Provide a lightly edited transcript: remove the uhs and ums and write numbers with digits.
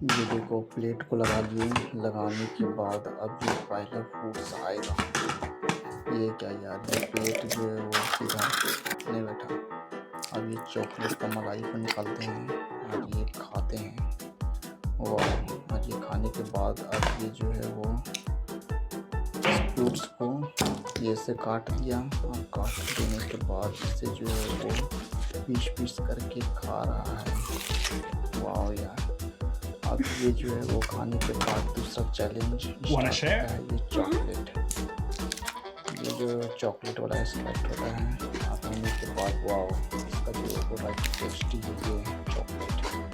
ये देखो प्लेट को लगा लिए, लगाने के बाद अब जो पहला फूड्स आएगा, ये क्या यार, ये पेट जो है वो सीधा नहीं बैठा। अब ये चॉकलेट का मलाई को निकालते हैं और ये खाते हैं। वाह! और ये खाने के बाद अब ये जो है वो फ्रूट्स को ये से काट दिया और काट देने के बाद इसे जो है वो पीस-पीस करके खा रहा है। वाह यार! अब ये जो है वो खाने के बाद दूसरा चैलेंज Wanna स्टार्ट share? होता है, ये चॉकलेट। ये जो चॉकलेट वाला स्टार्ट होता है, खाने के बाद वाओ! इसका जो है वो टेस्टी है ये चॉकलेट।